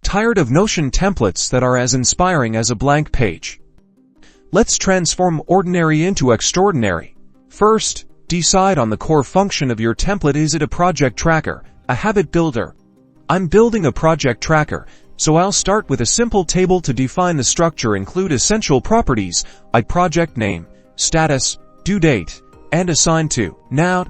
Tired of Notion templates that are as inspiring as a blank page? Let's transform ordinary into extraordinary. First, decide on the core function of your template. Is it a project tracker, a habit builder? I'm building a project tracker, so I'll start with a simple table to define the structure. Include essential properties like project name, status, due date, and assign to. Now,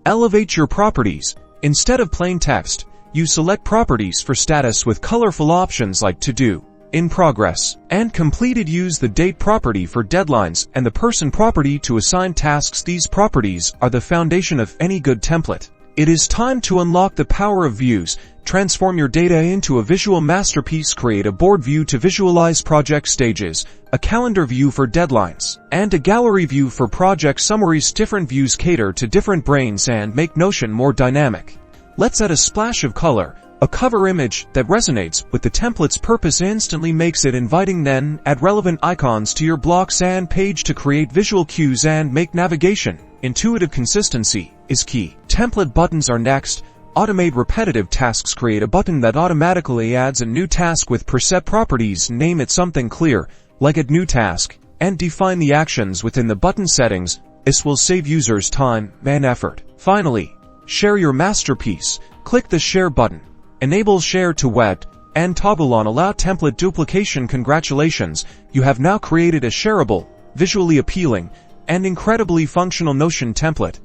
elevate your properties. Instead of plain text, you select properties for status with colorful options like to do, in progress, and completed. Use the date property for deadlines and the person property to assign tasks. These properties are the foundation of any good template. It is time to unlock the power of views. Transform your data into a visual masterpiece. Create a board view to visualize project stages, a calendar view for deadlines, and a gallery view for project summaries. Different views cater to different brains and make Notion more dynamic. Let's add a splash of color. A cover image that resonates with the template's purpose instantly makes it inviting. Then add relevant icons to your blocks and page to create visual cues and make navigation intuitive. Consistency is key. Template buttons are next. Automate repetitive tasks. Create a button that automatically adds a new task with preset properties. Name it something clear, like Add New Task, and define the actions within the button settings. This will save users time and effort. Finally, share your masterpiece. Click the Share button. Enable Share to Web, and toggle on Allow Template Duplication. Congratulations, you have now created a shareable, visually appealing, and incredibly functional Notion template.